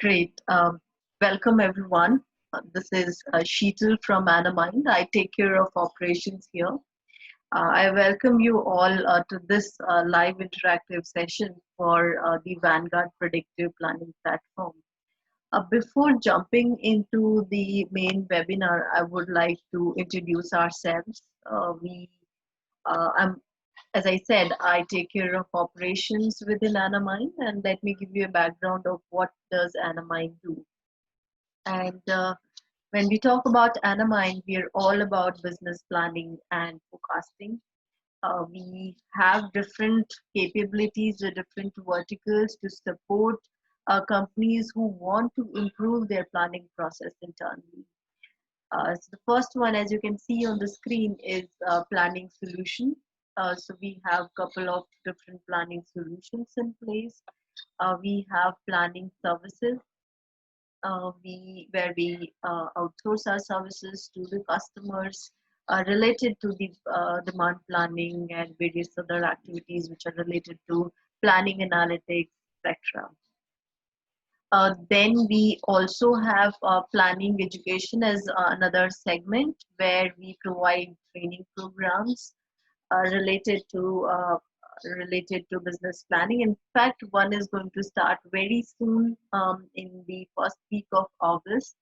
Great. Welcome, everyone. This is Sheetal from Anamind. I take care of operations here. I welcome you all to this live interactive session for the Vanguard Predictive Planning Platform. Before jumping into the main webinar, I would like to introduce ourselves. I'm as I said, I take care of operations within Anamind, and let me give you a background of what does Anamind do. And when we talk about Anamind, we are all about business planning and forecasting. We have different capabilities with different verticals to support companies who want to improve their planning process internally. So the first one, as you can see on the screen, is planning solution. So we have a couple of different planning solutions in place. We have planning services where we outsource our services to the customers related to the demand planning and various other activities which are related to planning analytics, etc. Then we also have planning education as another segment where we provide training programs related to business planning. In fact, one is going to start very soon in the first week of August.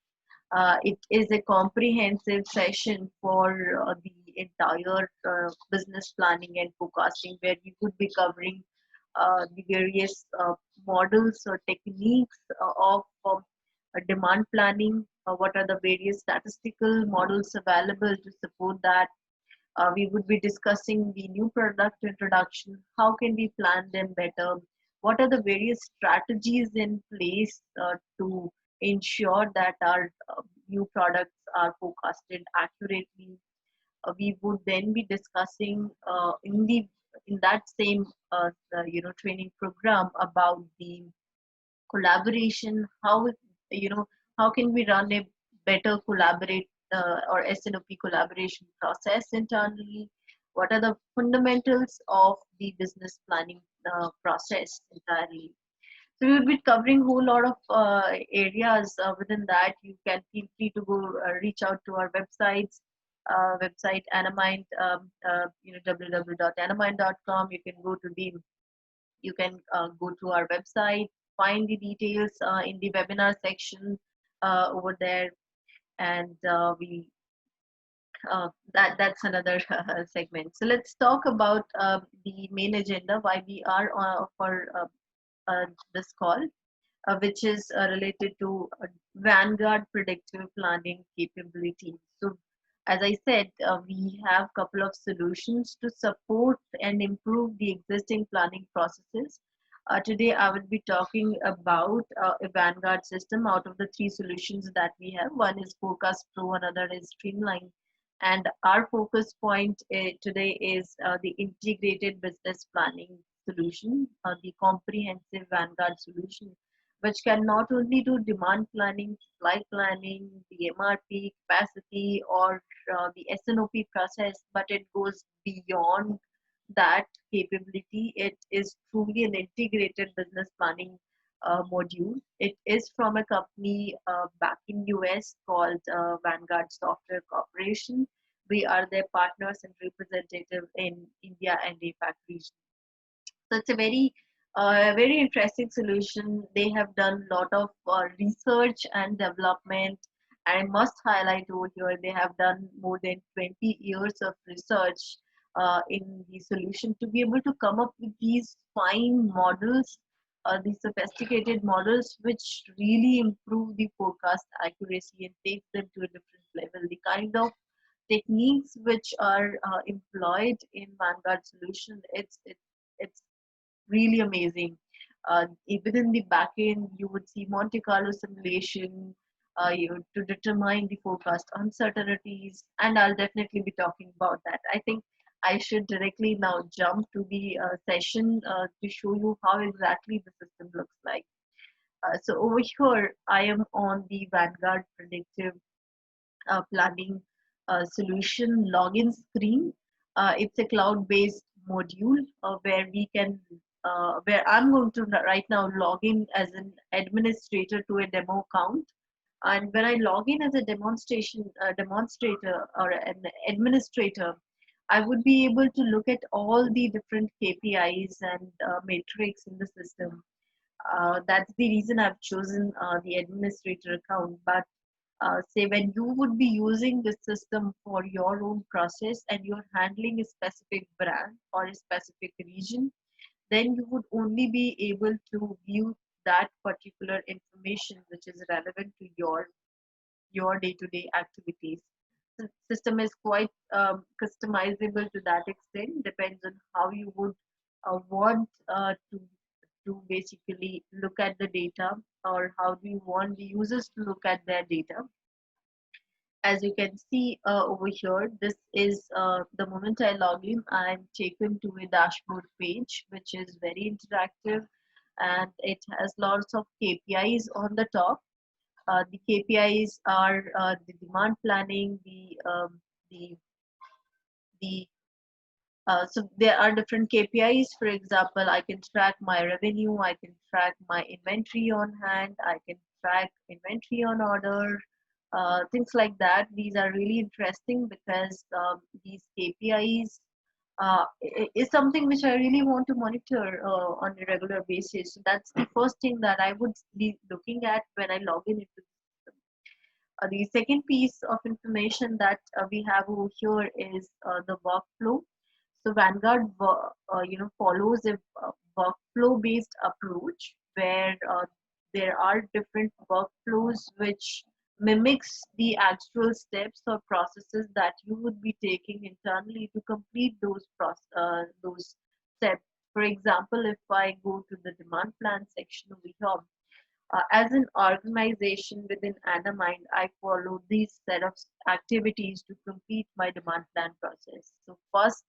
It is a comprehensive session for the entire business planning and forecasting, where we would be covering the various models or techniques of demand planning. What are the various statistical models available to support that? We would be discussing the new product introduction. How can we plan them better? What are the various strategies in place to ensure that our new products are forecasted accurately? We would then be discussing in that same training program about the collaboration. How can we run a better collaborate or SNOP collaboration process internally? What are the fundamentals of the business planning process entirely? So we will be covering a whole lot of areas within that. You can feel free to go reach out to our website Anamind, www.anamind.com. You can go to our website, find the details in the webinar section over there, and that's another segment. So let's talk about the main agenda, why we are for this call, which is related to Vanguard predictive planning capability. So as I said, we have a couple of solutions to support and improve the existing planning processes. Today, I will be talking about a Vanguard system out of the three solutions that we have. One is Forecast Pro, another is Streamline. And our focus point today is the integrated business planning solution, the comprehensive Vanguard solution, which can not only do demand planning, supply planning, the MRP capacity, or the SNOP process, but it goes beyond that capability. It is truly an integrated business planning module. It is from a company back in US called Vanguard Software Corporation. We are their partners and representative in India and APAC region. So it's a very interesting solution. They have done a lot of research and development. I must highlight over here, they have done more than 20 years of research in the solution to be able to come up with these fine models, these sophisticated models, which really improve the forecast accuracy and take them to a different level. The kind of techniques which are employed in Vanguard solution, it's really amazing. Within the backend, you would see Monte Carlo simulation to determine the forecast uncertainties, and I'll definitely be talking about that. I think I should directly now jump to the session to show you how exactly the system looks like. So over here, I am on the Vanguard predictive planning solution login screen. It's a cloud-based module where we can where I'm going to right now log in as an administrator to a demo account. And when I log in as a demonstrator or an administrator, I would be able to look at all the different KPIs and metrics in the system. That's the reason I've chosen the administrator account. But say when you would be using this system for your own process and you're handling a specific brand or a specific region, then you would only be able to view that particular information which is relevant to your day-to-day activities. The system is quite customizable to that extent. Depends on how you would want to basically look at the data, or how do you want the users to look at their data. As you can see over here, this is the moment I log in, I'm taken to a dashboard page, which is very interactive, and it has lots of KPIs on the top. The KPIs are the demand planning, the so there are different KPIs. For example, I can track my revenue, I can track my inventory on hand, I can track inventory on order, things like that. These are really interesting because these KPIs is something which I really want to monitor on a regular basis. So that's the first thing that I would be looking at when I log in into the system. The second piece of information that we have over here is the workflow. So Vanguard, follows a workflow-based approach where there are different workflows which mimics the actual steps or processes that you would be taking internally to complete those steps. For example, if I go to the demand plan section over here, as an organization within Anamind, I follow these set of activities to complete my demand plan process. So first,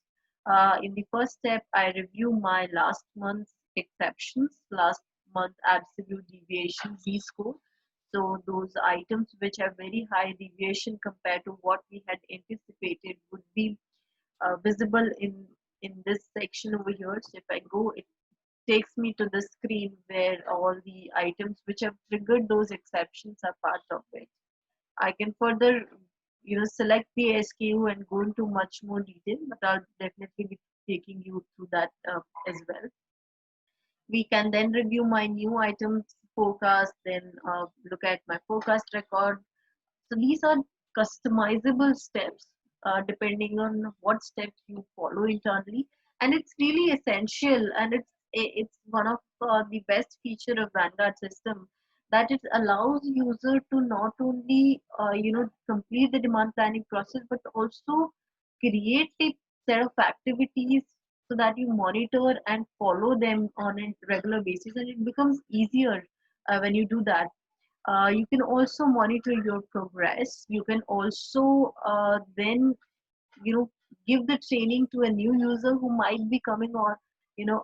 in the first step, I review my last month's exceptions, last month absolute deviation Z score. So those items which have very high deviation compared to what we had anticipated would be visible in this section over here. So if I go, it takes me to the screen where all the items which have triggered those exceptions are part of it. I can further, select the SKU and go into much more detail, but I'll definitely be taking you through that as well. We can then review my new items forecast, then look at my forecast record. So these are customizable steps depending on what steps you follow internally, and it's really essential, and it's one of the best feature of Vanguard system, that it allows user to not only complete the demand planning process, but also create a set of activities so that you monitor and follow them on a regular basis, and it becomes easier when you do that. You can also monitor your progress. You can also then you know give the training to a new user who might be coming on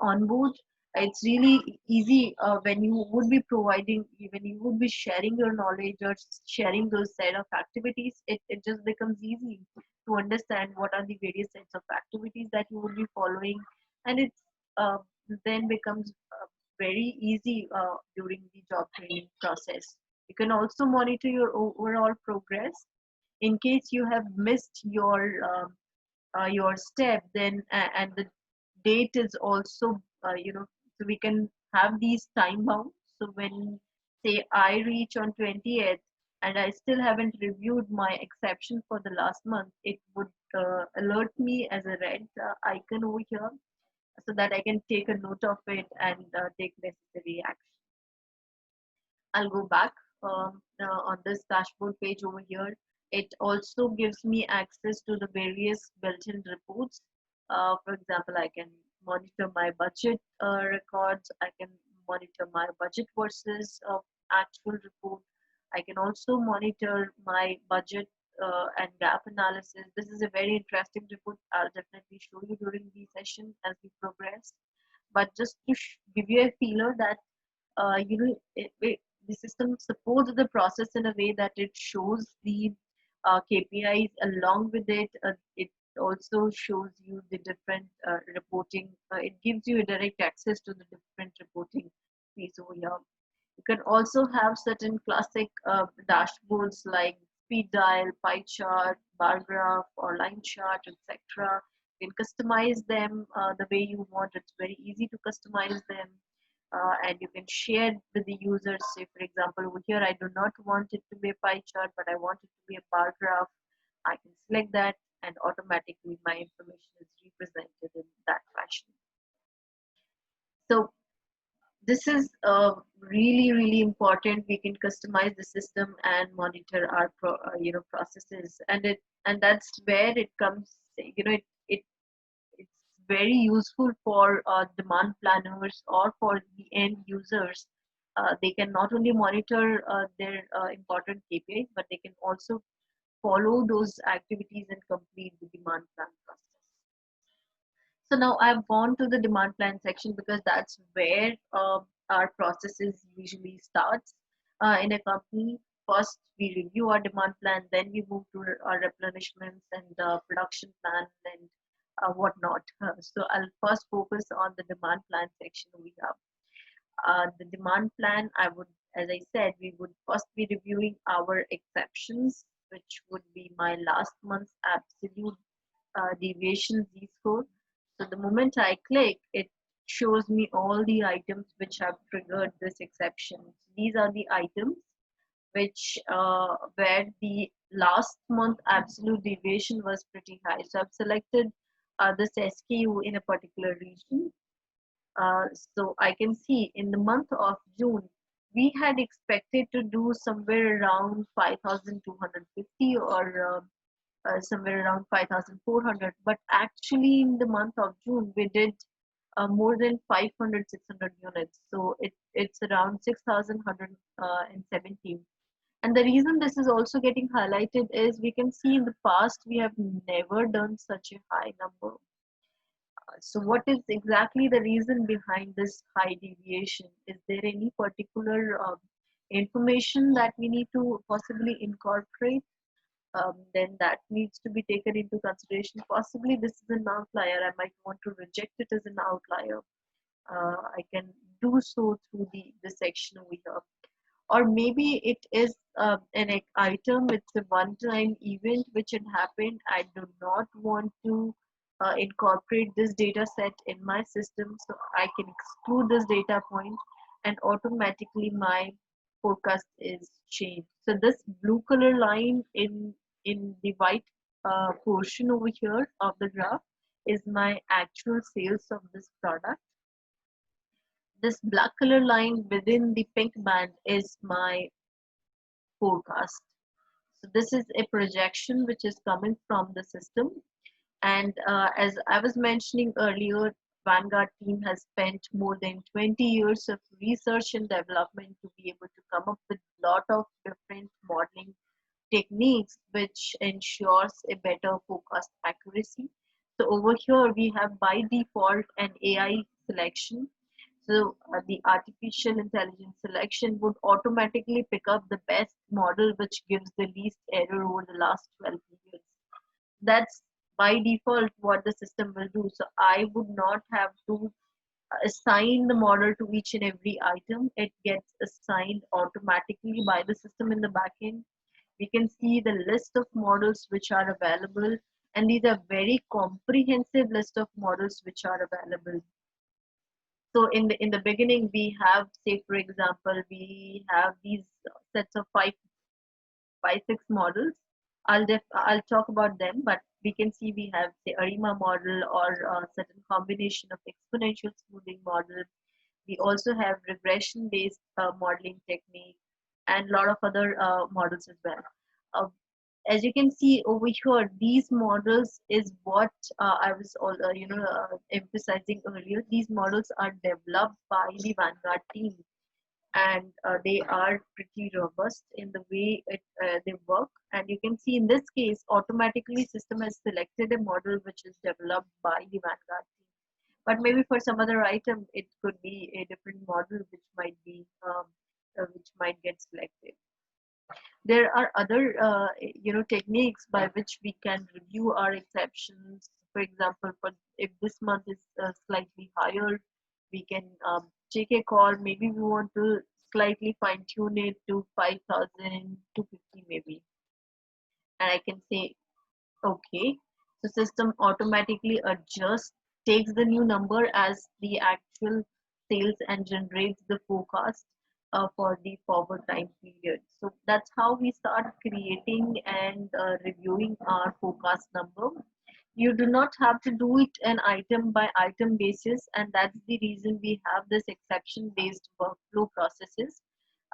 on board. It's really easy when you would be providing, when you would be sharing your knowledge or sharing those set of activities. It just becomes easy to understand what are the various sets of activities that you would be following, and it's uh, then becomes very easy during the job training process. You can also monitor your overall progress. In case you have missed your step, then and the date is also so we can have these time bound. So when, say, I reach on 20th and I still haven't reviewed my exception for the last month, it would alert me as a red icon over here, so that I can take a note of it and take necessary action. I'll go back on this dashboard page over here. It also gives me access to the various built-in reports. For example, I can monitor my budget records. I can monitor my budget versus actual report. I can also monitor my budget and gap analysis. This is a very interesting report. I'll definitely show you during the session as we progress. But just to give you a feeler that the system supports the process in a way that it shows the KPIs along with it. It also shows you the different reporting. It gives you a direct access to the different reporting piece over here. You can also have certain classic dashboards like speed dial, pie chart, bar graph, or line chart, etc. You can customize them the way you want. It's very easy to customize them. And you can share with the users. Say, for example, over here, I do not want it to be a pie chart, but I want it to be a bar graph. I can select that, and automatically my information is represented in that fashion. So this is really important. We can customize the system and monitor our processes, and that's where it comes. It it's very useful for demand planners or for the end users. They can not only monitor their important KPIs, but they can also follow those activities and complete the demand plan process. So now I've gone to the demand plan section because that's where our processes usually starts in a company. First, we review our demand plan, then we move to our replenishments and production plan and whatnot. So I'll first focus on the demand plan section we have. The demand plan, as I said, we would first be reviewing our exceptions, which would be my last month's absolute deviation z-score. So the moment I click, it shows me all the items which have triggered this exception. These are the items which where the last month absolute deviation was pretty high. So I've selected this SKU in a particular region. So I can see in the month of June, we had expected to do somewhere around 5,250 or somewhere around 5,400. But actually, in the month of June, we did more than 500, 600 units. So it's around 6,117. And the reason this is also getting highlighted is we can see in the past we have never done such a high number. So what is exactly the reason behind this high deviation? Is there any particular information that we need to possibly incorporate? Then that needs to be taken into consideration. Possibly this is an outlier. I might want to reject it as an outlier. I can do so through the section over here. Or maybe it is an item, it's a one-time event which had happened. I do not want to incorporate this data set in my system, so I can exclude this data point and automatically my forecast is changed. So this blue color line in the white portion over here of the graph is my actual sales of this product. This black color line within the pink band is my forecast. So this is a projection which is coming from the system. And as I was mentioning earlier, Vanguard team has spent more than 20 years of research and development to be able to come up with a lot of different modeling techniques which ensures a better forecast accuracy. So over here we have by default an AI selection. So the artificial intelligence selection would automatically pick up the best model which gives the least error over the last 12 years. That's by default what the system will do. So I would not have to assign the model to each and every item. It gets assigned automatically by the system in the backend. We can see the list of models which are available, and these are very comprehensive list of models which are available. So in the beginning we have, say for example, we have these sets of five six models. I'll talk about them, but we can see we have the ARIMA model or a certain combination of exponential smoothing model. We also have regression based modeling technique and a lot of other models as well. Uh, as you can see over here, these models is what I was emphasizing earlier. These models are developed by the Vanguard team, and they are pretty robust in the way they work. And you can see in this case, automatically system has selected a model which is developed by the Vanguard team. But maybe for some other item, it could be a different model which might be which might get selected. There are other techniques by which we can review our exceptions. For example, for if this month is slightly higher, we can take a call. Maybe we want to slightly fine tune it to 5,000 to 50 maybe, and I can say okay. So system automatically adjusts, takes the new number as the actual sales and generates the forecast for the forward time period. So that's how we start creating and reviewing our forecast number. You do not have to do it an item by item basis, and that's the reason we have this exception based workflow processes,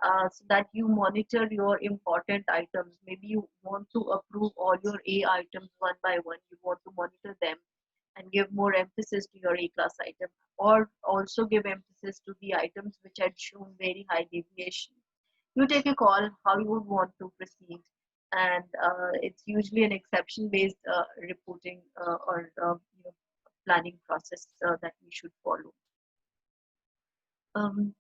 so that you monitor your important items. Maybe you want to approve all your A items one by one. You want to monitor them and give more emphasis to your A class item, or also give emphasis to the items which had shown very high deviation. You take a call how you would want to proceed, and it's usually an exception based reporting or planning process that we should follow. Um,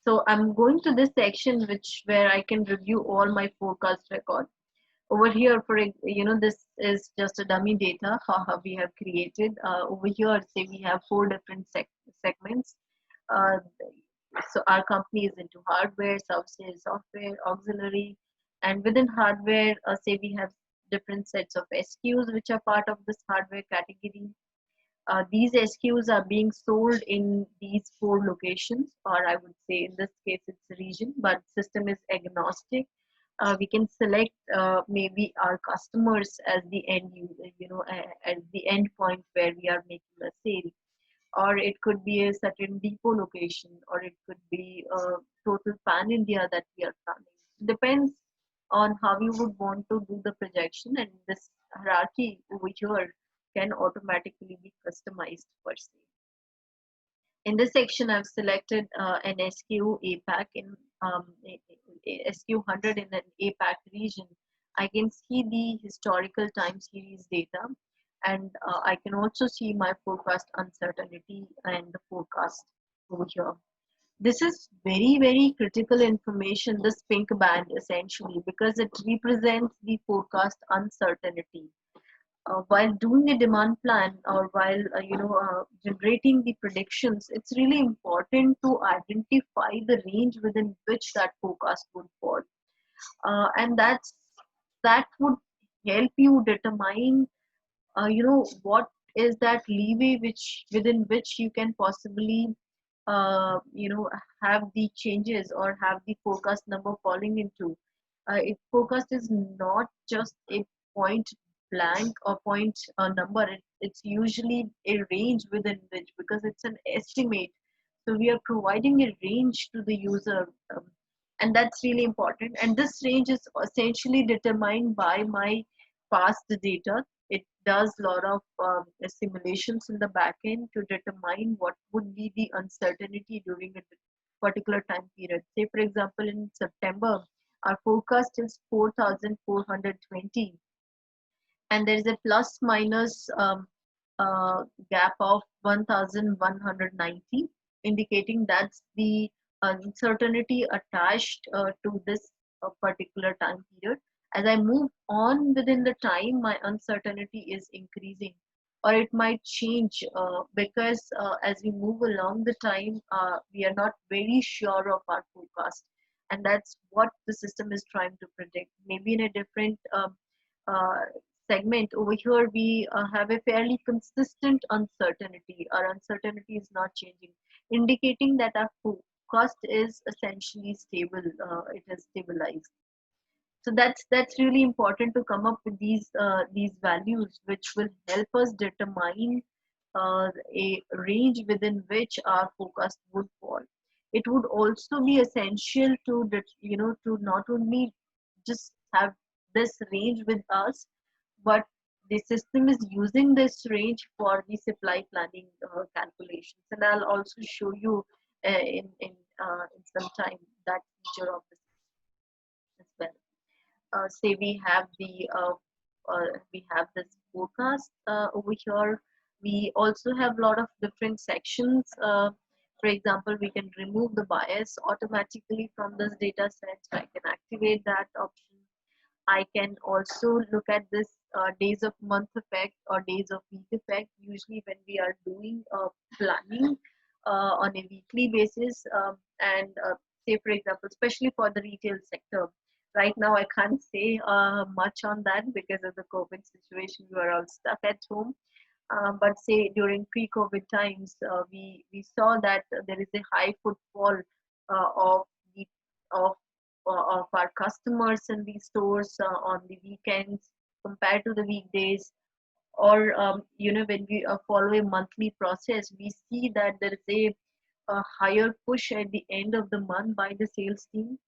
so I'm going to this section which where I can review all my forecast record. Over here, this is just a dummy data how we have created. Over here, say we have four different segments. Uh, so our company is into hardware, services, software, auxiliary, and within hardware, say we have different sets of SKUs which are part of this hardware category. These SKUs are being sold in these four locations, or I would say in this case it's region, but system is agnostic. We can select maybe our customers as the end user, as the end point where we are making a sale, or it could be a certain depot location, or it could be a total pan India that we are planning. Depends on how you would want to do the projection, and this hierarchy over here can automatically be customized per se. In this section, I've selected an SKU APAC in SKU 100 in an APAC region. I can see the historical time series data, and I can also see my forecast uncertainty and the forecast over here. This is very, very critical information, this pink band essentially, because it represents the forecast uncertainty. While doing a demand plan, or while generating the predictions, it's really important to identify the range within which that forecast would fall, and that would help you determine what is that leeway which within which you can possibly have the changes or have the forecast number falling into. If forecast is not just a point blank or point number, it's usually a range within which, because it's an estimate, so we are providing a range to the user, and that's really important. And this range is essentially determined by my past data. It does a lot of simulations in the back end to determine what would be the uncertainty during a particular time period. Say, for example, in September, our forecast is 4,420, and there is a plus minus gap of 1,190, indicating that's the uncertainty attached to this particular time period. As I move on within the time, my uncertainty is increasing, or it might change because as we move along the time, we are not very sure of our forecast, and that's what the system is trying to predict. Maybe in a different uh, segment over here, we have a fairly consistent uncertainty. Our uncertainty is not changing, indicating that our forecast is essentially stable. It is stabilized. So that's really important to come up with these values, which will help us determine a range within which our forecast would fall. It would also be essential to to not only just have this range with us, but the system is using this range for the supply planning calculations. And I'll also show you in some time that feature of this as well. Say we have this forecast over here. We also have a lot of different sections. For example, we can remove the bias automatically from this data set. So I can activate that option. I can also look at this days of month effect or days of week effect. Usually, when we are doing planning on a weekly basis, and say, for example, especially for the retail sector, right now I can't say much on that because of the COVID situation. We are all stuck at home. But say during pre-COVID times, we saw that there is a high footfall of the of of our customers in these stores on the weekends compared to the weekdays. Or when we follow a monthly process, we see that there is a higher push at the end of the month by the sales team.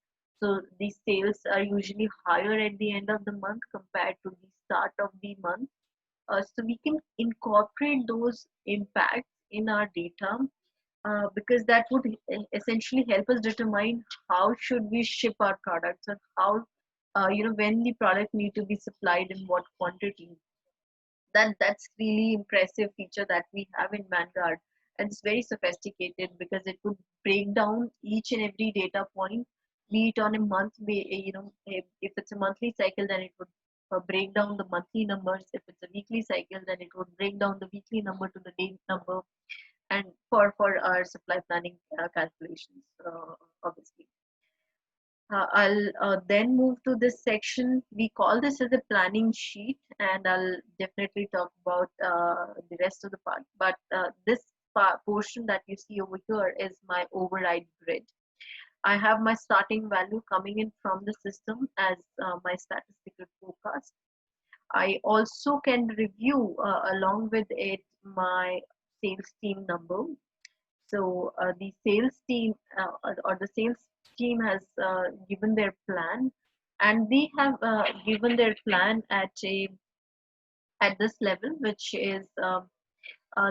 So the sales are usually higher at the end of the month compared to the start of the month. So we can incorporate those impacts in our data, because that would essentially help us determine how should we ship our products, or how when the product need to be supplied in what quantity. That's really impressive feature that we have in Vanguard, and it's very sophisticated because it would break down each and every data point, be it on a if it's a monthly cycle, then it would break down the monthly numbers. If it's a weekly cycle, then it would break down the weekly number to the day number, and for our supply planning calculations, obviously. I'll then move to this section. We call this as a planning sheet, and I'll definitely talk about the rest of the part. But this portion that you see over here is my override grid. I have my starting value coming in from the system as my statistical forecast. I also can review along with it my sales team number. So the sales team or the sales team has given their plan, and they have given their plan at this level, which is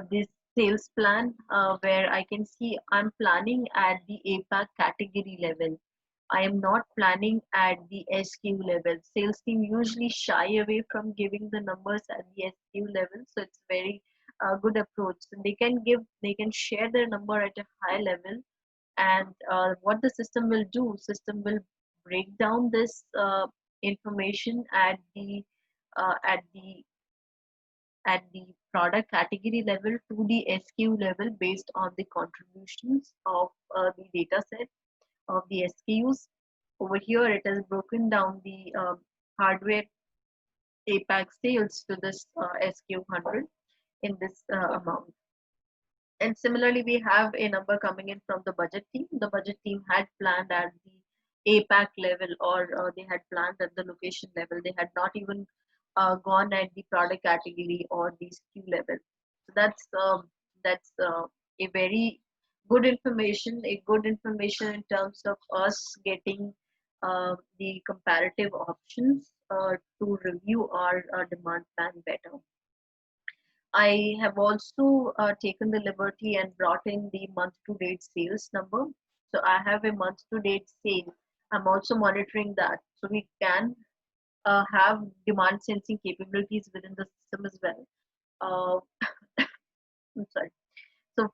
this sales plan, where I can see I'm planning at the APAC category level. I am not planning at the SKU level. Sales team usually shy away from giving the numbers at the SKU level, so it's very good approach. So they can share their number at a high level, and what the system will break down this information uh, at the at the product category level to the SKU level based on the contributions of the data set of the SKUs. Over here, it has broken down the hardware APAC sales to this SKU 100 in this amount. And similarly, we have a number coming in from the budget team. The budget team had planned at the APAC level, or they had planned at the location level. They had not even gone at the product category or the SKU level. So that's a very good information in terms of us getting the comparative options to review our demand plan better. I have also taken the liberty and brought in the month to date sales number. So I have a month to date sale. I'm also monitoring that. So we can have demand sensing capabilities within the system as well. I'm sorry. So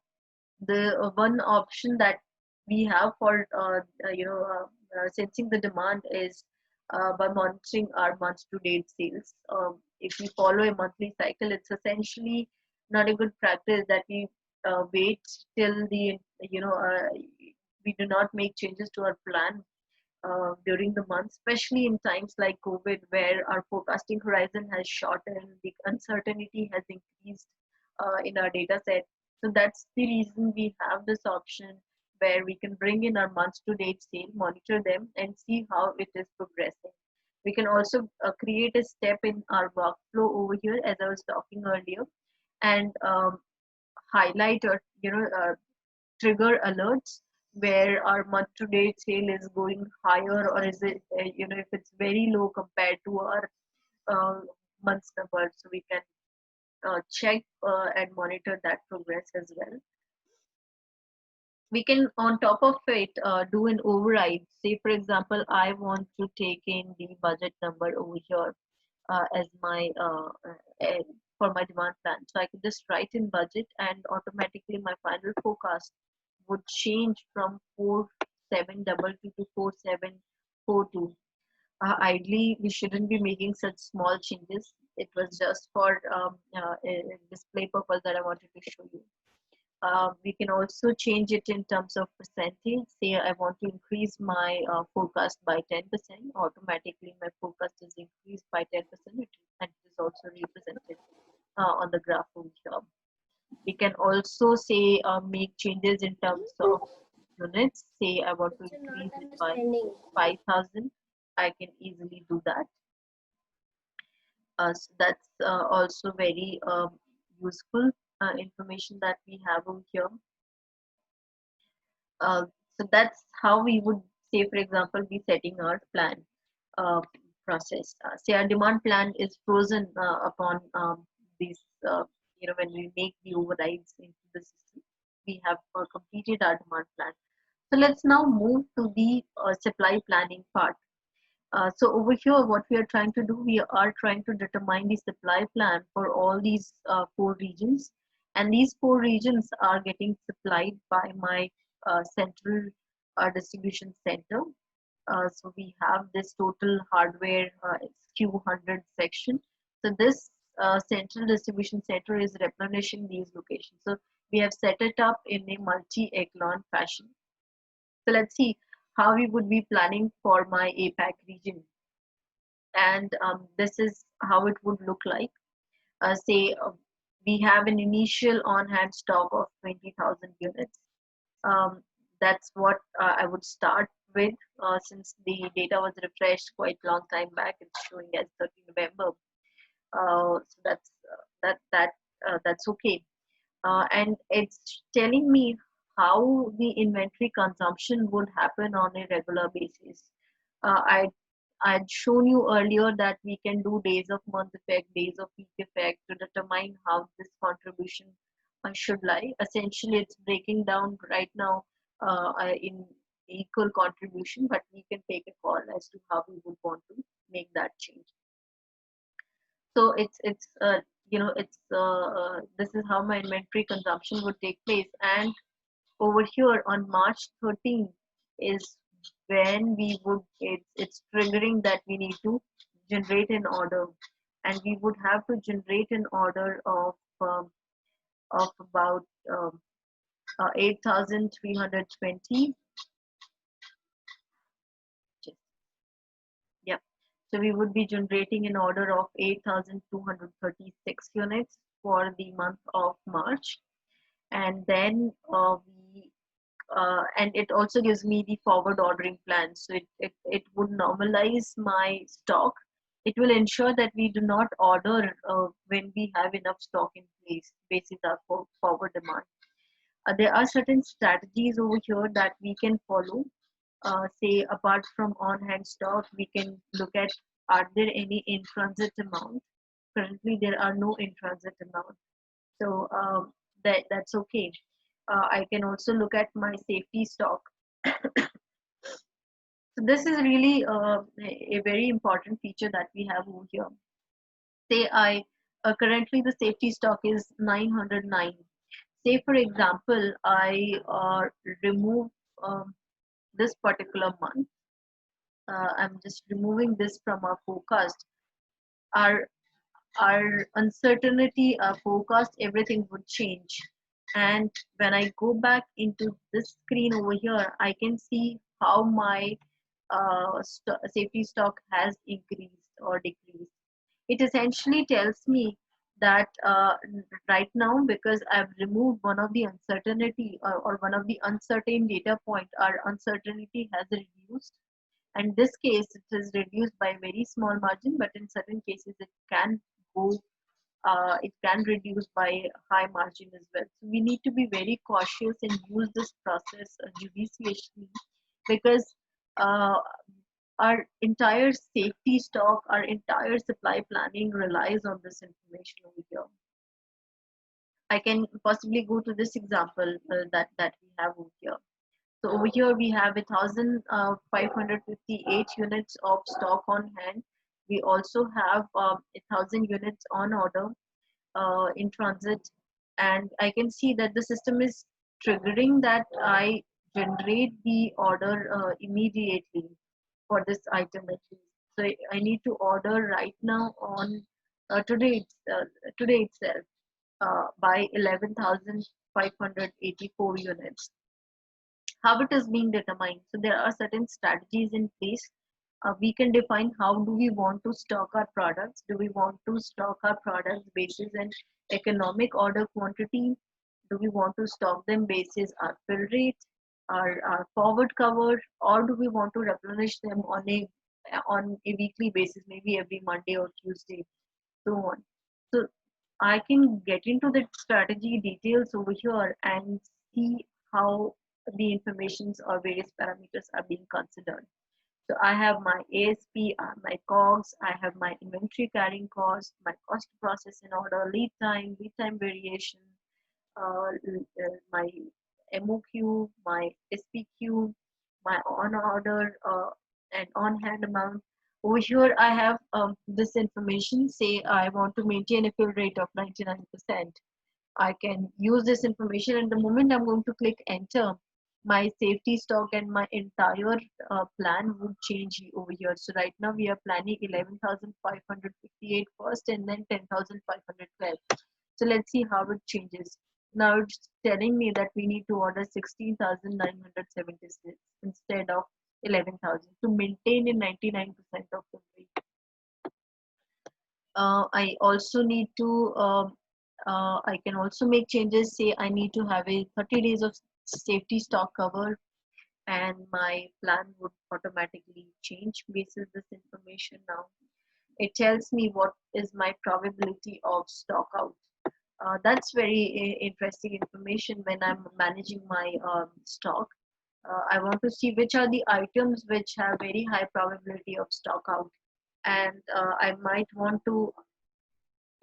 the one option that we have for sensing the demand is by monitoring our month to date sales. If we follow a monthly cycle, it's essentially not a good practice that we wait till the we do not make changes to our plan during the month, especially in times like COVID, where our forecasting horizon has shortened, the uncertainty has increased in our data set. So that's the reason we have this option where we can bring in our month to date sale, monitor them, and see how it is progressing. We can also create a step in our workflow over here, as I was talking earlier, and highlight or trigger alerts where our month to date sale is going higher, or is it if it's very low compared to our uh, month's number, so we can check and monitor that progress as well. We can, on top of it, do an override. Say for example, I want to take in the budget number over here as my for my demand plan, so I can just write in budget, and automatically my final forecast would change from 4722 to 4742. Ideally, we shouldn't be making such small changes. It was just for a display purpose that I wanted to show you. We can also change it in terms of percentage. Say I want to increase my forecast by 10%. Automatically, my forecast is increased by 10%, and it is also represented on the graph over here. We can also say make changes in terms of units. Say I want to You're not increase it by understanding. 5,000. I can easily do that. So that's also very useful information that we have over here. Uh, so that's how we would say, for example, be setting our plan uh, process. Say our demand plan is frozen upon these, when we make the overrides into the system, we have completed our demand plan. So let's now move to the supply planning part. So over here, what we are trying to do, we are trying to determine the supply plan for all these four regions. And these four regions are getting supplied by my central distribution center. So we have this total hardware SKU 100 section. So this central distribution center is replenishing these locations. So we have set it up in a multi-echelon fashion. So let's see how we would be planning for my APAC region. And this is how it would look like. Say we have an initial on-hand stock of 20,000 units. Um, that's what I would start with since the data was refreshed quite long time back. It's showing as 30 November. So that's okay. And it's telling me how the inventory consumption would happen on a regular basis. I I'd shown you earlier that we can do days of month effect, days of week effect to determine how this contribution should lie. Essentially, it's breaking down right now in equal contribution, but we can take a call as to how we would want to make that change. So this is how my inventory consumption would take place. And over here on March 13th is when we would it's triggering that we need to generate an order, and we would have to generate an order of about 8,320. Yeah. So we would be generating an order of 8,236 units for the month of March. And then and it also gives me the forward ordering plan. So it would normalize my stock. It will ensure that we do not order when we have enough stock in place, basis our forward demand. There are certain strategies over here that we can follow. Say apart from on-hand stock, we can look at, are there any in-transit amount? Currently, there are no in-transit amount. So that's okay. I can also look at my safety stock. So this is really a very important feature that we have over here. Say I currently the safety stock is 909. Say for example, I remove this particular month. I'm just removing this from our forecast. Our our uncertainty, our forecast, everything would change. And when I go back into this screen over here, I can see how my safety stock has increased or decreased. It essentially tells me that right now, because I've removed one of the uncertainty or one of the uncertain data point, our uncertainty has reduced. And this case, it is reduced by a very small margin, but in certain cases, go it can reduce by high margin as well. So we need to be very cautious and use this process judiciously, because uh, our entire safety stock, our entire supply planning relies on this information over here. I can possibly go to this example that we have over here. So over here we have 1,558 units of stock on hand. We also have 1,000 units on order in transit, and I can see that the system is triggering that I generate the order immediately for this item at least. So I need to order right now on today itself by 11,584 units. How it is being determined? So there are certain strategies in place. We can define how do we want to stock our products. Do we want to stock our products basis an economic order quantity? Do we want to stock them basis our fill rate, our forward cover, or do we want to replenish them on a weekly basis, maybe every Monday or Tuesday, so on. So I can get into the strategy details over here and see how the informations or various parameters are being considered. So I have my ASP, my COGS, I have my inventory carrying cost, my cost to process in order, lead time variation, my MOQ, my SPQ, my on order and on hand amount. Over here, I have this information. Say I want to maintain a fill rate of 99%. I can use this information, and the moment I'm going to click enter, my safety stock and my entire plan would change over here. So right now we are planning 11,558 first and then 10,512. So let's see how it changes. Now it's telling me that we need to order 16,976 instead of 11,000 to maintain a 99% of the rate. I also need to, I can also make changes. Say I need to have a 30 days of safety stock cover, and my plan would automatically change basis this information now. It tells me what is my probability of stock out. That's very interesting information when I'm managing my stock. I want to see which are the items which have very high probability of stock out, and I might want to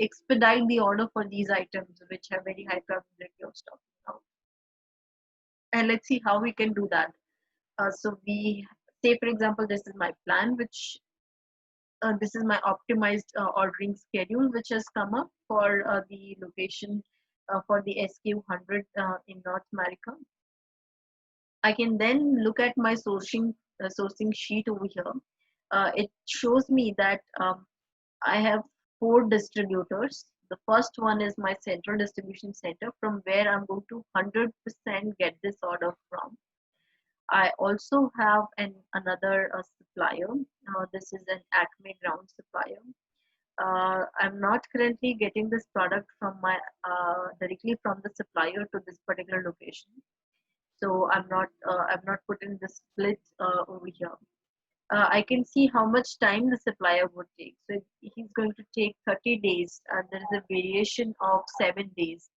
expedite the order for these items which have very high probability of stocking out. And let's see how we can do that. So we say, for example, this is my plan, which this is my optimized ordering schedule, which has come up for the location for the SQ100 in North America. I can then look at my sourcing sheet over here. It shows me that I have 4 distributors. The first one is my central distribution center from where I'm going to 100% get this order from. I also have another supplier. This is an Acme ground supplier. I'm not currently getting this product from my directly from the supplier to this particular location. So I'm not putting the split over here. I can see how much time the supplier would take. So he's going to take 30 days, and there is a variation of 7 days.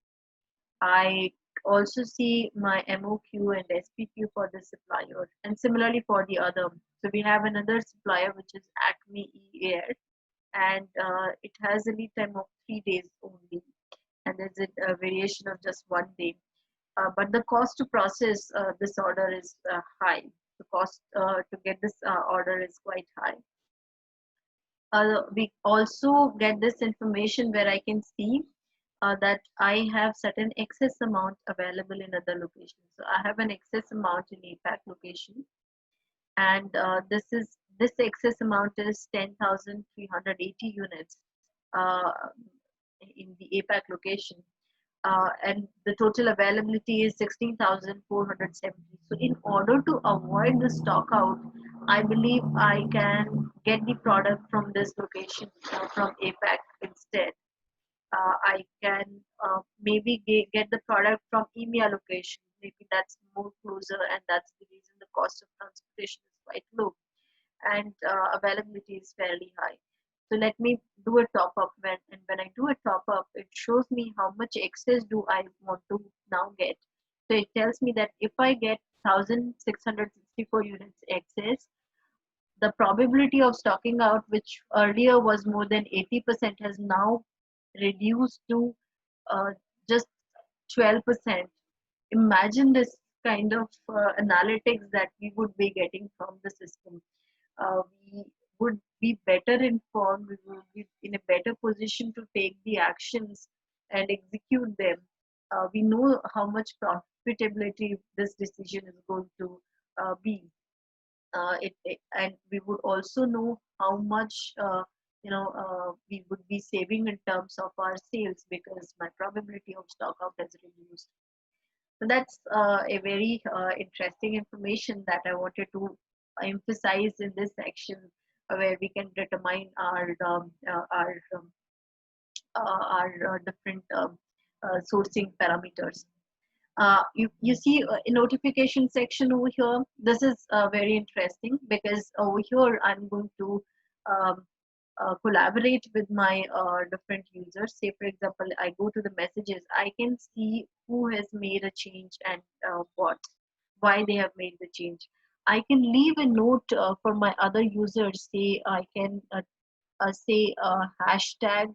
I also see my MOQ and SPQ for the supplier, and similarly for the other. So we have another supplier which is Acme Air, and it has a lead time of 3 days only, and there's a variation of just 1 day. But the cost to process this order is high. The cost to get this order is quite high. We also get this information where I can see that I have certain excess amount available in other locations. So I have an excess amount in APAC location, and this excess amount is 10,380 units uh, in the APAC location. And the total availability is 16,470. So in order to avoid the stock out, I believe I can get the product from this location from APAC instead. I can maybe get the product from EMEA location. Maybe that's more closer, and that's the reason the cost of transportation is quite low, and availability is fairly high. So let me do a top up, when I do a top up, it shows me how much excess do I want to now get. So it tells me that if I get 1,664 units excess, the probability of stocking out, which earlier was more than 80%, has now reduced to uh, just 12%. Imagine this kind of analytics that we would be getting from the system. We would be better informed, we would be in a better position to take the actions and execute them. We know how much profitability this decision is going to be. And we would also know how much we would be saving in terms of our sales, because my probability of stock out has reduced. So that's a very interesting information that I wanted to emphasize in this section, where we can determine our different sourcing parameters. You see a notification section over here. This is very interesting, because over here I'm going to um, collaborate with my different users. Say for example, I go to the messages, I can see who has made a change and what, why they have made the change. I can leave a note for my other users. Say I can say hashtag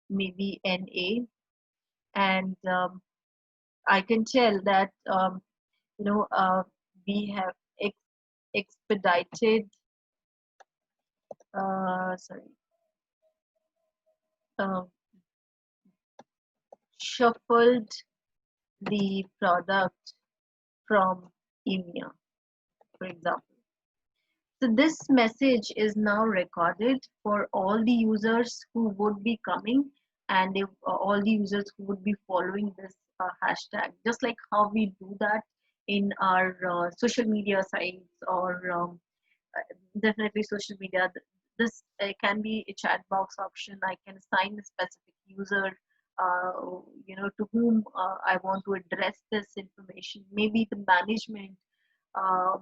maybe NA, and I can tell that you know uh, we have expedited, sorry, uh, shuffled the product from EMEA, for example. So this message is now recorded for all the users who would be coming, and if, all the users who would be following this hashtag, just like how we do that in our social media sites, or definitely social media. This can be a chat box option. I can assign a specific user, uh, to whom I want to address this information. Maybe the management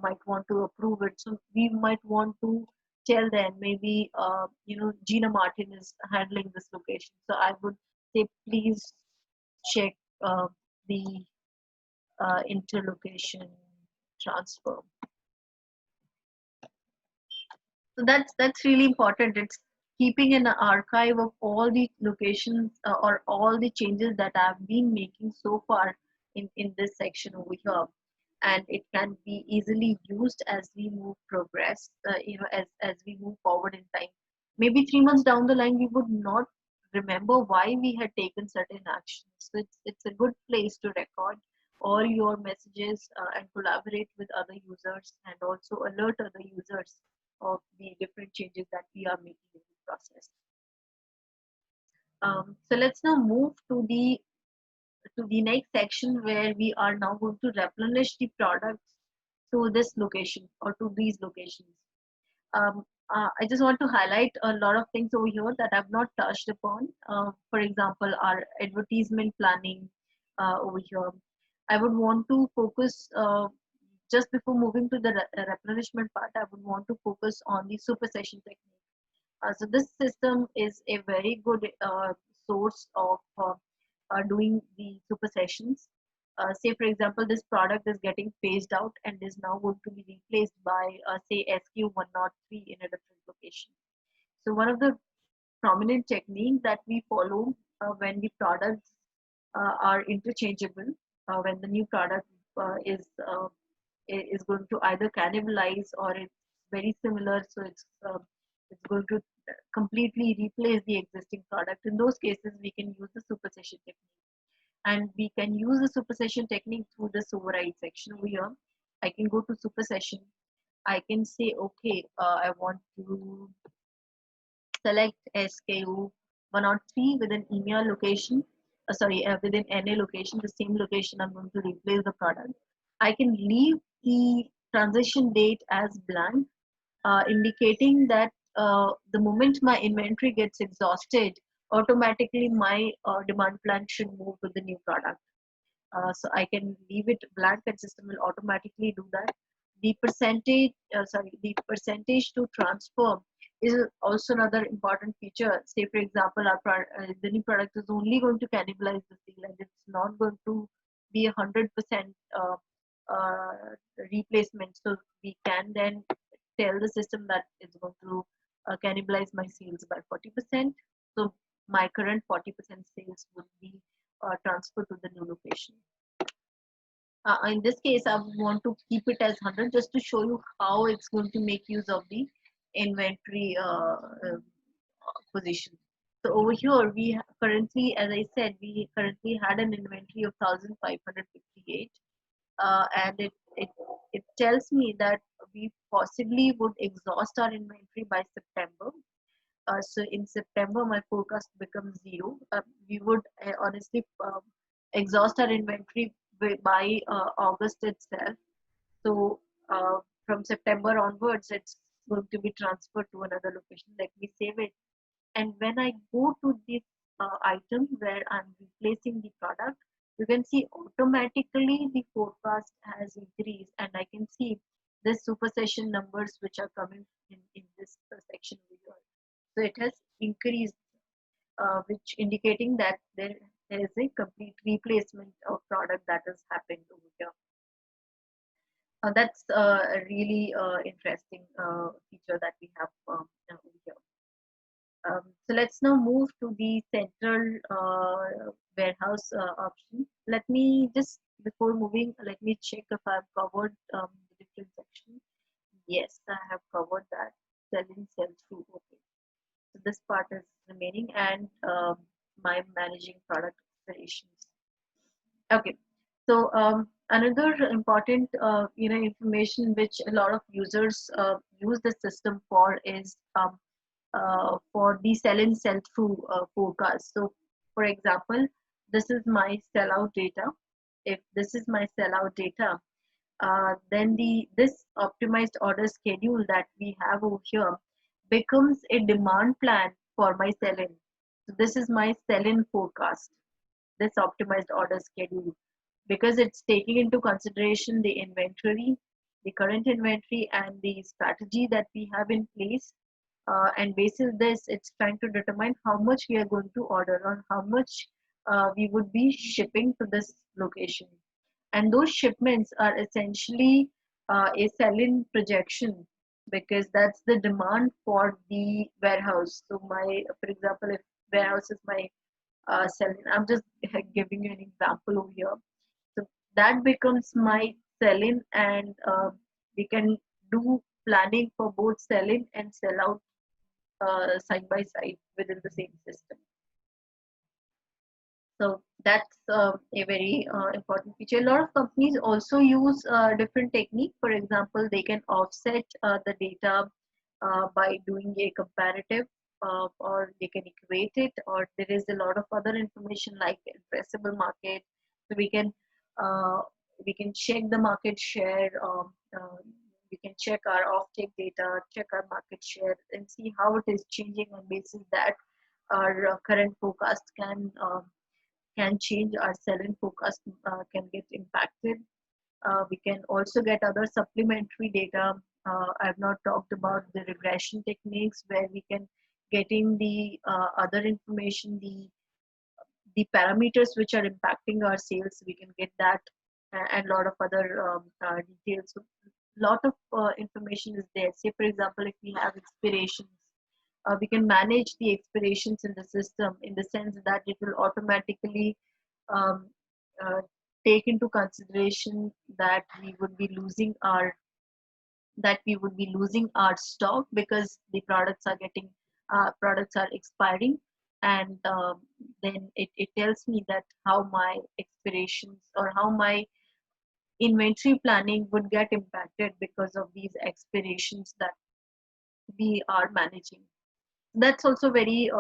might want to approve it. So we might want to tell them, maybe Gina Martin is handling this location. So I would say, please check the interlocation transfer. So that's really important. It's keeping an archive of all the locations or all the changes that I've been making so far in this section over here, and it can be easily used as we move progress. As we move forward in time. Maybe 3 months down the line, we would not remember why we had taken certain actions. So it's a good place to record all your messages and collaborate with other users, and also alert other users of the different changes that we are making in the process. So let's now move to the next section, where we are now going to replenish the products to this location or to these locations. I just want to highlight a lot of things over here that I've not touched upon. For example, our advertisement planning over here. I would want to focus, just before moving to the replenishment part, I would want to focus on the super session technique. So this system is a very good source of doing the super sessions. Say for example, this product is getting phased out and is now going to be replaced by say SQ103 in a different location. So one of the prominent technique that we follow when the products are interchangeable, when the new product is going to either cannibalize or it's very similar, so it's going to completely replace the existing product. In those cases, we can use the supersession technique, and we can use the supersession technique through this override section over here. I can go to supersession. I can say, okay, I want to select SKU 103 within EMEA location, within NA location, the same location I'm going to replace the product. I can leave the transition date as blank, indicating that the moment my inventory gets exhausted, automatically my demand plan should move to the new product. So I can leave it blank and system will automatically do that. The percentage to transfer is also another important feature. Say for example, the new product is only going to cannibalize the sale, and it's not going to be 100% uh, replacement. So we can then tell the system that it's going to cannibalize my sales by 40%. So my current 40% sales would be transferred to the new location. In this case, I want to keep it as 100 just to show you how it's going to make use of the inventory position. So over here, we currently, as I said, we currently had an inventory of 1,558, and it tells me that we possibly would exhaust our inventory by September. So in September, my forecast becomes zero. We would honestly exhaust our inventory by August itself. So from September onwards, it's going to be transferred to another location. Let me save it. And when I go to this item where I'm replacing the product, you can see automatically the forecast has increased, and I can see this super session numbers which are coming in this section over here. So it has increased, which indicating that there is a complete replacement of product that has happened over here. That's a really interesting feature that we have over here. So let's now move to the central warehouse option. Let me just, before moving, let me check if I've covered the different sections. Yes, I have covered that. Sell in, sell through. Okay. So this part is remaining, and my managing product operations. Okay. So another important information which a lot of users use the system for is for the sell in sell through forecast. So for example, this is my sellout data. If this is my sellout data, then this optimized order schedule that we have over here becomes a demand plan for my sell in. So this is my sell in forecast, this optimized order schedule, because it's taking into consideration the inventory, the current inventory, and the strategy that we have in place. And basis this, it's trying to determine how much we are going to order or how much we would be shipping to this location. And those shipments are essentially a sell-in projection, because that's the demand for the warehouse. So my, for example, if warehouse is my sell-in, I'm just giving you an example over here. So that becomes my sell-in, and we can do planning for both sell-in and sell-out side by side within the same system. So that's a very important feature. A lot of companies also use different technique. For example, they can offset the data by doing a comparative, or they can equate it, or there is a lot of other information like addressable market. So uh, we can check the market share. We can check our offtake data, check our market share, and see how it is changing. On basis that our current forecast can change, our sell-in forecast can get impacted. We can also get other supplementary data. I've not talked about the regression techniques where we can getting the other information, the parameters which are impacting our sales. We can get that, and a lot of other details. So lot of information is there. Say for example, if we have expirations, we can manage the expirations in the system in the sense that it will automatically um, uh, take into consideration that we would be losing our stock because the products are expiring, and then it tells me that how my expirations or how my inventory planning would get impacted because of these expirations that we are managing. That's also very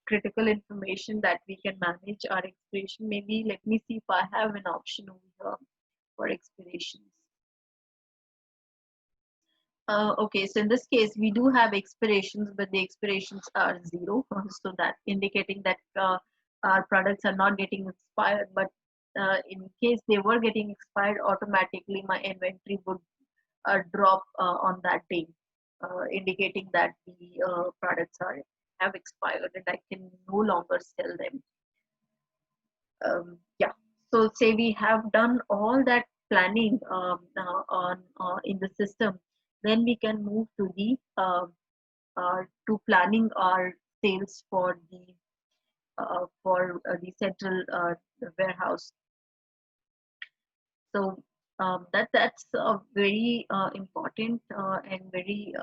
critical information that we can manage our expiration. Maybe let me see if I have an option over here for expirations. Okay, so in this case, we do have expirations, but the expirations are zero. So that indicating that our products are not getting expired. But in case they were getting expired, automatically my inventory would drop on that day, indicating that the products have expired and I can no longer sell them. Yeah. So say we have done all that planning on in the system, then we can move to the to planning our sales for the central warehouse. So that's a very important and very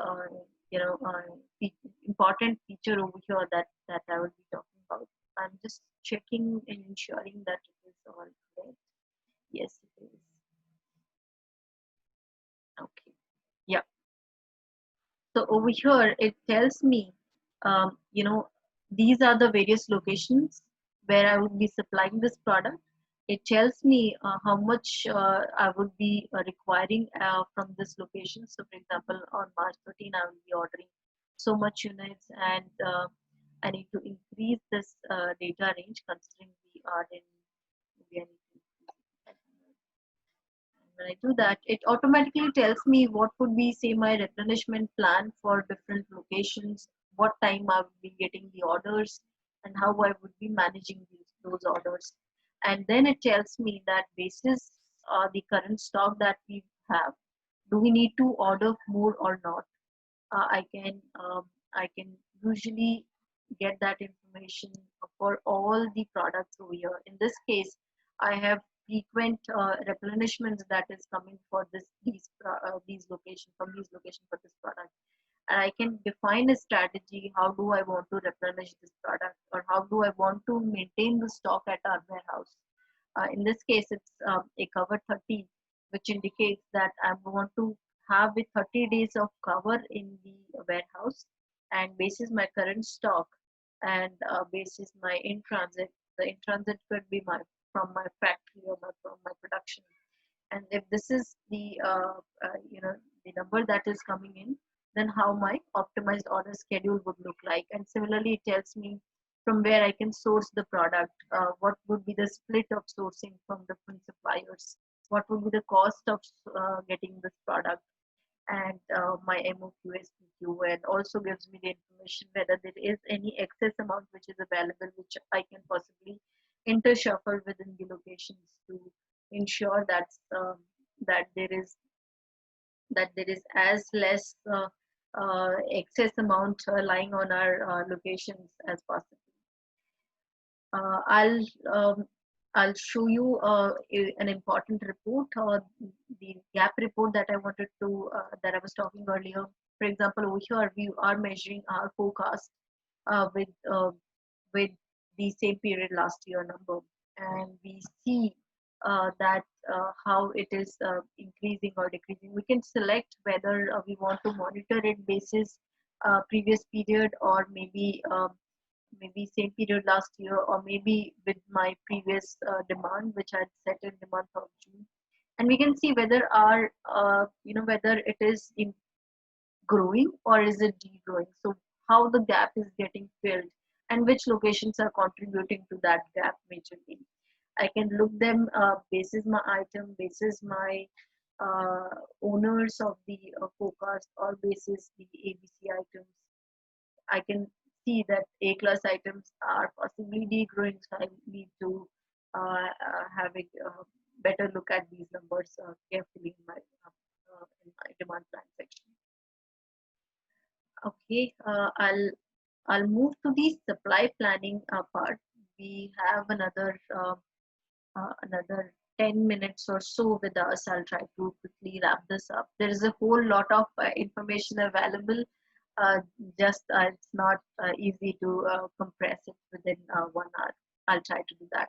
important feature over here that I will be talking about. I'm just checking and ensuring that it is all correct. Yes, it is. Okay. Yeah. So over here, it tells me, these are the various locations where I would be supplying this product. It tells me how much I would be requiring from this location. So, for example, on March 13, I will be ordering so much units, and I need to increase this data range considering we are in India. When I do that, it automatically tells me what would be, say, my replenishment plan for different locations, what time I would be getting the orders, and how I would be managing those orders. And then it tells me that basis the current stock that we have, do we need to order more or not? I can usually get that information for all the products over here. In this case, I have frequent replenishments that is coming for these locations, from these locations for this product, and I can define a strategy. How do I want to replenish this product, or how do I want to maintain the stock at our warehouse? In this case, it's a cover 30, which indicates that I want to have a 30 days of cover in the warehouse, and basis my current stock, and basis my in transit. The in transit could be my from my factory or from my production. And if this is the number that is coming in, then how my optimized order schedule would look like. And similarly, it tells me from where I can source the product, what would be the split of sourcing from different suppliers, what would be the cost of getting this product, and my MOQ, SPQ, and also gives me the information whether there is any excess amount which is available, which I can possibly intershuffle within the locations to ensure that there is that there is as less excess amount lying on our locations as possible. Uh, I'll um, I'll show you an important report, the gap report that I wanted to that I was talking earlier. For example, over here we are measuring our forecast uh, with uh, with the same period last year number, and we see that how it is increasing or decreasing. We can select whether we want to monitor it basis previous period, or maybe same period last year, or maybe with my previous demand which I had set in the month of June, and we can see whether our whether it is in growing or is it degrowing. So how the gap is getting filled and which locations are contributing to that gap majorly. I can look them basis my item, basis my uh, owners of the forecast, or basis the ABC items. I can see that A class items are possibly degrowing, so I need to have a better look at these numbers carefully in my demand plan section. Okay, I'll move to the supply planning part. We have another 10 minutes or so with us. I'll try to quickly wrap this up. There is a whole lot of information available. Uh, just it's not easy to compress it within 1 hour. I'll try to do that.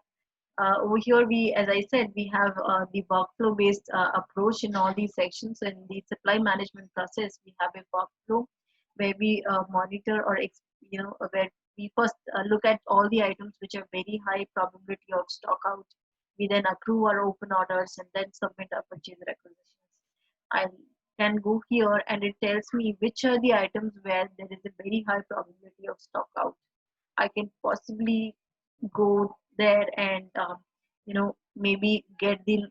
Over here, as I said, we have the workflow based approach in all these sections. In the supply management process, we have a workflow where we monitor, or where we first look at all the items which have very high probability of stock out. We then accrue our open orders and then submit our purchase requisitions. I can go here and it tells me which are the items where there is a very high probability of stock out. I can possibly go there and maybe get the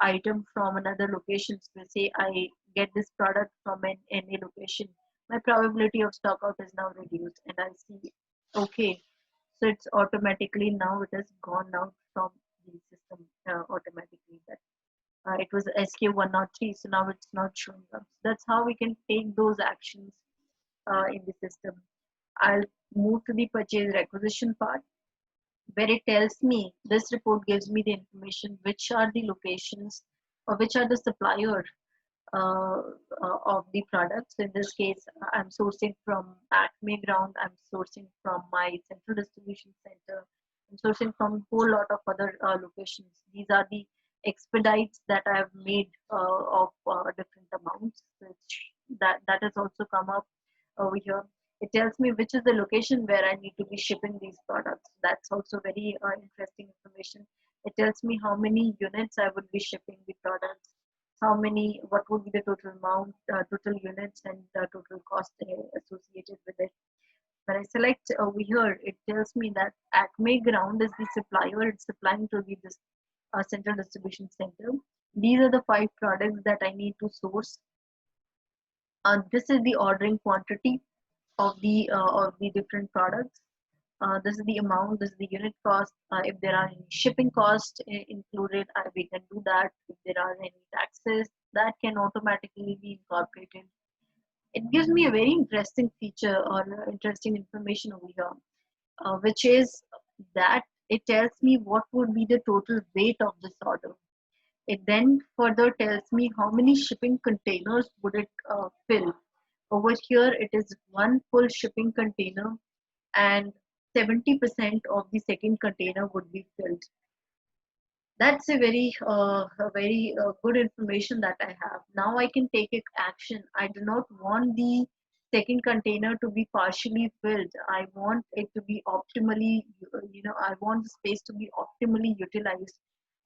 item from another location. So say I get this product from any location, my probability of stock out is now reduced, and I see, okay, so it's automatically now it has gone out from the system automatically. That it was SK103, so now it's not showing up. So that's how we can take those actions in the system. I'll move to the purchase requisition part, where it tells me, this report gives me the information which are the locations or which are the supplier uh, of the products. In this case, I'm sourcing from Acme ground, I'm sourcing from my central distribution center, I'm sourcing from a whole lot of other locations. These are the expedites that I have made of different amounts. That has also come up. over here. It tells me which is the location where I need to be shipping these products. That's also very interesting information. It tells me how many units I would be shipping the products, how many, what would be the total amount, total units, and total cost associated with it. When I select over here, it tells me that Acme Ground is the supplier. It's supplying to the central distribution center. These are the 5 products that I need to source. This is the ordering quantity of the different products. This is the amount. This is the unit cost. If there are any shipping costs included, we can do that. If there are any taxes, that can automatically be incorporated. It gives me a very interesting feature or interesting information over here, which is that it tells me what would be the total weight of this order. It then further tells me how many shipping containers would it fill. Over here, it is one full shipping container, and 70% of the second container would be filled. That's a very good information that I have. Now I can take action. I do not want the second container to be partially filled. I want it to be optimally, I want the space to be optimally utilized.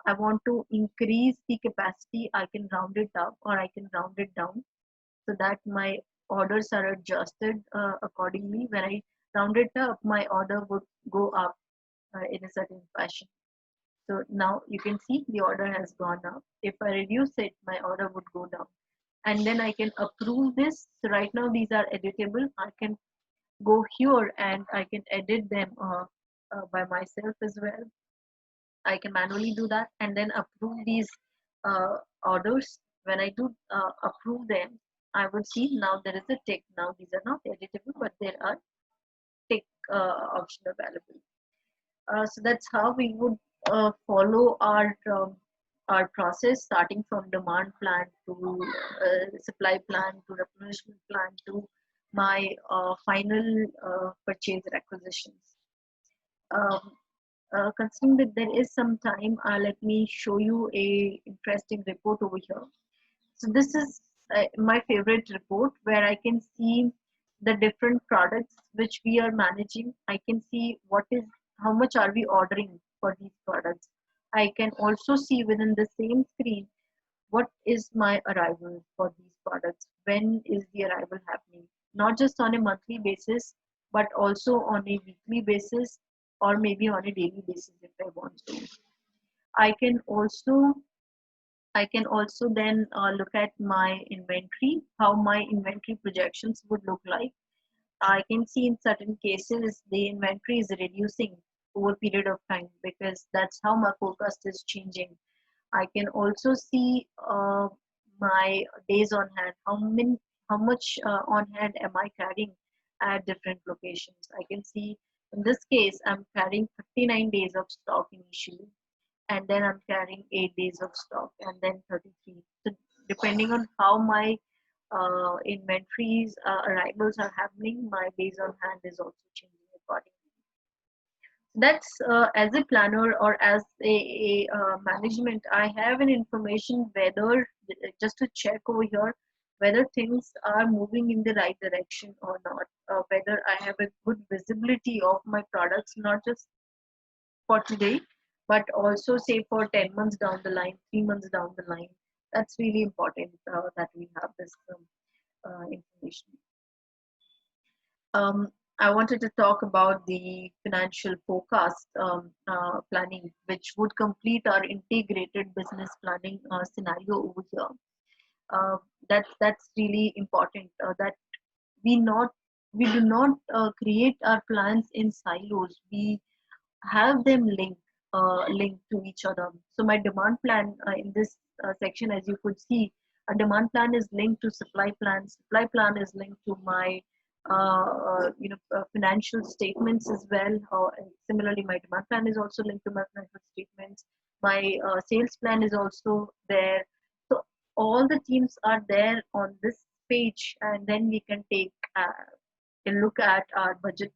I want to increase the capacity. I can round it up or I can round it down so that my orders are adjusted accordingly. When I round it up, my order would go up in a certain fashion. So now you can see the order has gone up. If I reduce it, my order would go down. And then I can approve this. So right now these are editable. I can go here and I can edit them by myself as well. I can manually do that and then approve these uh, orders. When I do approve them, I would see now there is a tick. Now these are not editable, but there are tick option available. So that's how we would follow our process, starting from demand plan to supply plan to replenishment plan to my final purchase requisitions. Um, Considering that there is some time, let me show you a interesting report over here. So this is my favorite report where I can see the different products which we are managing. I can see how much are we ordering for these products. I can also see within the same screen what is my arrival for these products. When is the arrival happening? Not just on a monthly basis, but also on a weekly basis or maybe on a daily basis if I want to. I can also I can also then look at my inventory, how my inventory projections would look like. I can see in certain cases the inventory is reducing over a period of time because that's how my forecast is changing. I can also see my days on hand, how much on hand am I carrying at different locations. I can see in this case I'm carrying 59 days of stock initially, and then I'm carrying 8 days of stock, and then 33. So depending on how my inventories arrivals are happening, my days on hand is also changing accordingly. That's as a planner or as a management, I have an information whether just to check over here whether things are moving in the right direction or not, whether I have a good visibility of my products, not just for today, but also say for 10 months down the line, 3 months down the line. That's really important that we have this information. Um, I wanted to talk about the financial forecast planning, which would complete our integrated business planning scenario over here. Uh, that's really important. That we not we do not create our plans in silos. We have them linked to each other. So my demand plan in this section, as you could see, a demand plan is linked to supply plan. Supply plan is linked to my financial statements as well. And similarly, my demand plan is also linked to my financial statements. My sales plan is also there. So all the teams are there on this page, and then we can take a look at our budget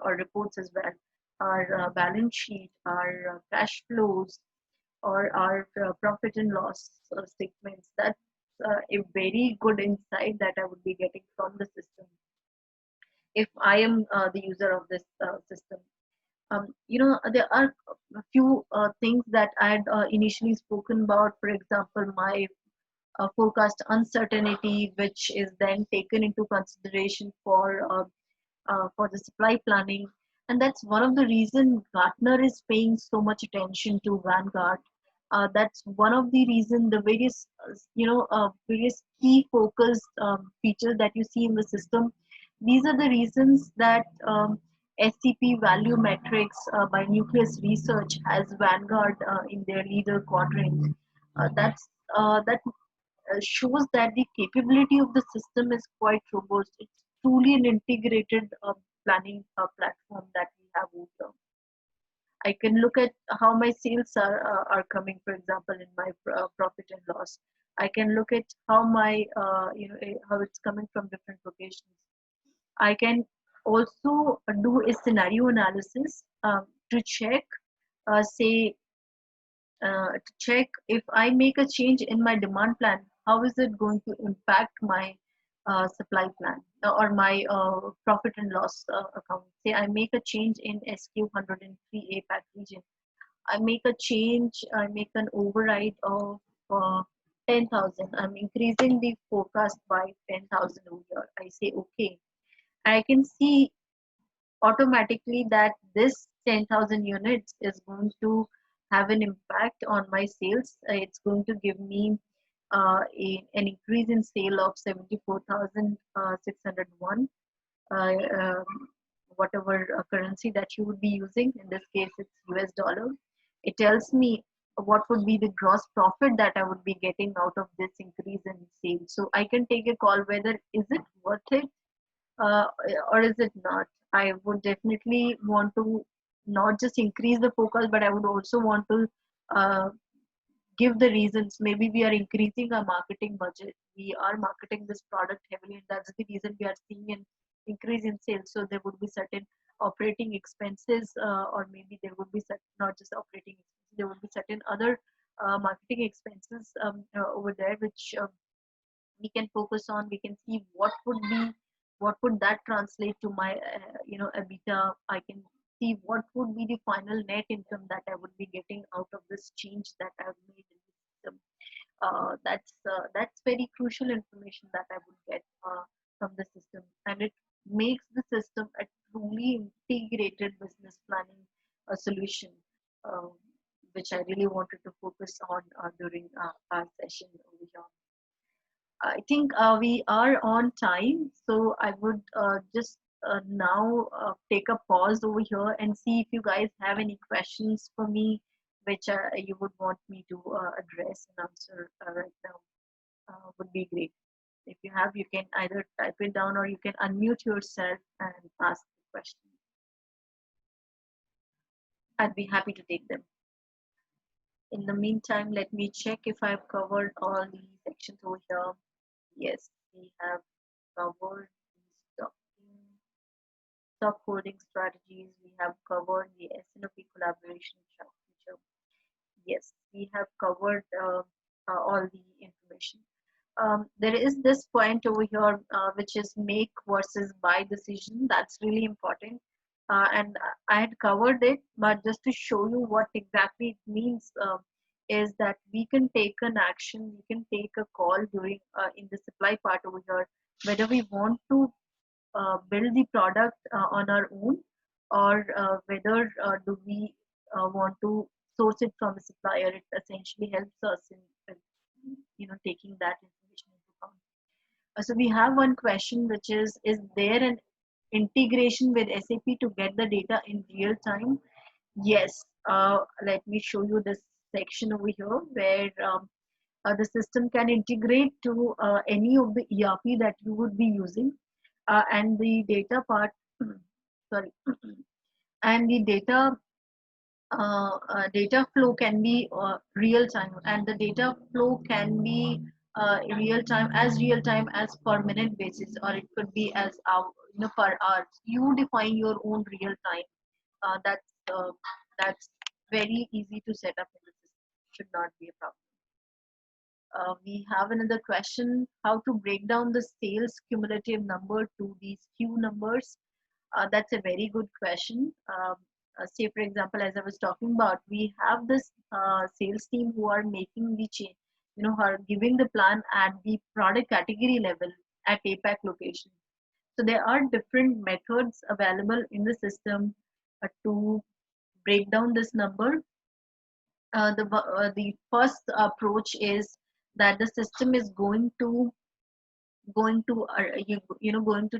or reports as well, our balance sheet, our cash flows, or our profit and loss statements. That's a very good insight that I would be getting from the system. if I am the user of this system. There are a few things that I had initially spoken about. For example, my forecast uncertainty, which is then taken into consideration for the supply planning. And that's one of the reason Gartner is paying so much attention to Vanguard. That's one of the reason the various key focus features that you see in the system. These are the reasons that SCP value metrics by Nucleus Research has Vanguard in their leader quadrant. That shows that the capability of the system is quite robust. It's truly an integrated planning platform that we have over here. I can look at how my sales are coming, for example, in my profit and loss. I can look at how my how it's coming from different locations. I can also do a scenario analysis to check, to check if I make a change in my demand plan, how is it going to impact my supply plan or my profit and loss account. Say I make a change in SQ 103 APAC region. I make a change, I make an override of 10,000. I'm increasing the forecast by 10,000 over here. I say okay. I can see automatically that this 10,000 units is going to have an impact on my sales. It's going to give me an increase in sale of 74,601, uh, um, whatever currency that you would be using. In this case, it's US dollar. It tells me what would be the gross profit that I would be getting out of this increase in sales. So I can take a call whether is it worth it uh, or is it not? I would definitely want to not just increase the focus, but I would also want to uh, give the reasons. Maybe we are increasing our marketing budget. We are marketing this product heavily, and that's the reason we are seeing an increase in sales. So there would be certain operating expenses, or maybe there would be not just operating expenses, there would be certain other marketing expenses over there, which we can focus on. We can see what would that translate to my EBITDA. I can see what would be the final net income that I would be getting out of this change that I've made in the system. That's very crucial information that I would get from the system, and it makes the system a truly integrated business planning solution, uh, which I really wanted to focus on during our session over here. I think we are on time, so I would just now take a pause over here and see if you guys have any questions for me, which you would want me to address and answer right now. Would be great. If you have, you can either type it down or you can unmute yourself and ask the question. I'd be happy to take them. In the meantime, let me check if I've covered all the sections over here. Yes, we have covered the stock holding strategies. We have covered the S&OP collaboration feature. Yes, we have covered all the information. There is this point over here, which is make versus buy decision. That's really important. And I had covered it, but just to show you what exactly it means, is that we can take an action, we can take a call during in the supply part over here, whether we want to build the product on our own, or whether do we want to source it from a supplier. It essentially helps us in taking that information into account. So we have one question, which is there an integration with SAP to get the data in real time? Yes. Let me show you this section over here where the system can integrate to any of the ERP that you would be using, and the data part, sorry, and the data flow can be real time, and the data flow can be real time as per minute basis, or it could be as hour, per hour. You define your own real time. That's very easy to set up in the system. Should not be a problem. We have another question: how to break down the sales cumulative number to these few numbers? That's a very good question. Say, for example, as I was talking about, we have this sales team who are making the change, who are giving the plan at the product category level at APAC location. So there are different methods available in the system to break down this number. The first approach is that the system is going to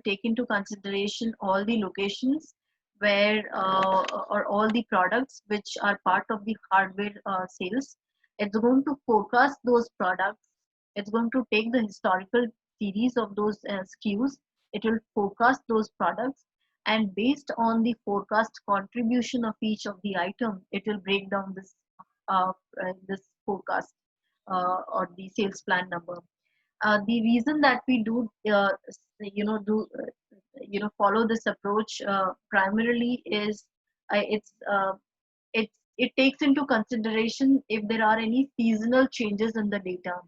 take into consideration all the locations where or all the products which are part of the hardware sales. It's going to forecast those products. It's going to take the historical series of those SKUs. It will forecast those products, and based on the forecast contribution of each of the item, it will break down this forecast or the sales plan number. The reason that we do you know do follow this approach primarily is it takes into consideration if there are any seasonal changes in the data,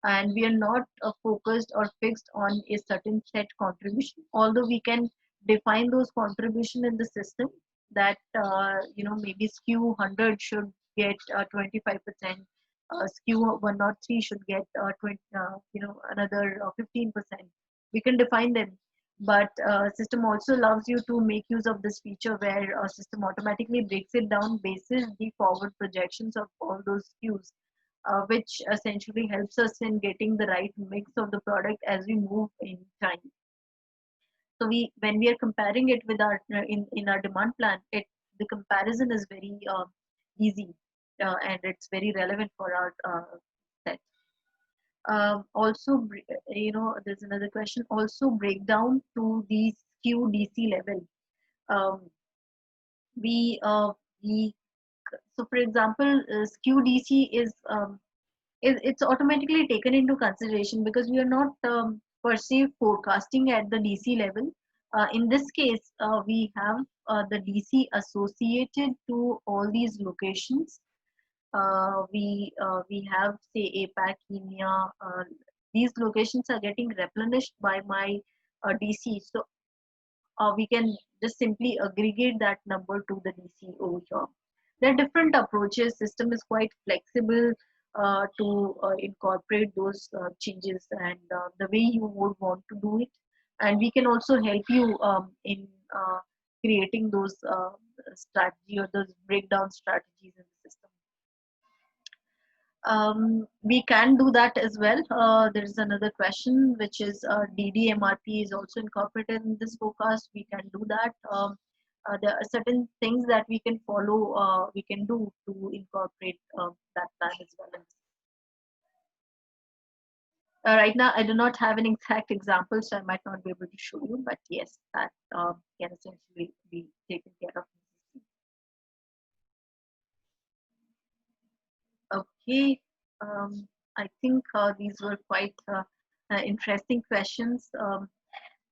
and we are not focused or fixed on a certain set contribution, although we can define those contribution in the system that maybe SKU 100 should get 25%, SKU 103 should get 20, another 15%. We can define them, but system also allows you to make use of this feature where a system automatically breaks it down basis the forward projections of all those SKUs, which essentially helps us in getting the right mix of the product as we move in time. So when we are comparing it with our in our demand plan, the comparison is very easy, and it's very relevant for our set. There's another question. Also, break down to the SKU level. Um, we we so for example, SKU is it's automatically taken into consideration because we are not perceived forecasting at the DC level. In this case, we have the DC associated to all these locations. We have say APAC, EMEA. These locations are getting replenished by my DC. So we can just simply aggregate that number to the DC over here. There are different approaches. System is quite flexible to incorporate those changes and the way you would want to do it. And we can also help you in creating those strategy or those breakdown strategies in the system. We can do that as well. There is another question, which is DDMRP is also incorporated in this forecast. We can do that. There are certain things that we can follow, we can do to incorporate that plan as well. Right now, I do not have an exact example, so I might not be able to show you, but yes, that can essentially be taken care of. Okay, I think these were quite interesting questions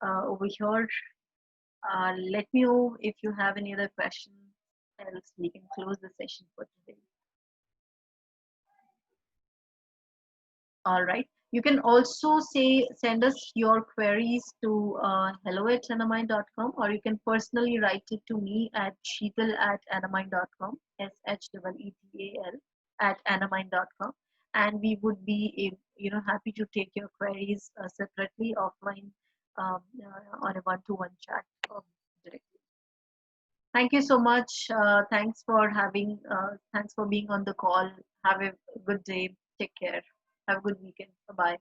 over here. Let me know if you have any other questions, else we can close the session for today. All right. You can also send us your queries to hello@anamine.com, or you can personally write it to me at sheetal@anamine.com, SHEETAL @anamine.com, and we would be happy to take your queries separately offline on a one-to-one chat directly. Thank you so much. Thanks for being on the call. Have a good day. Take care. Have a good weekend. Bye-bye.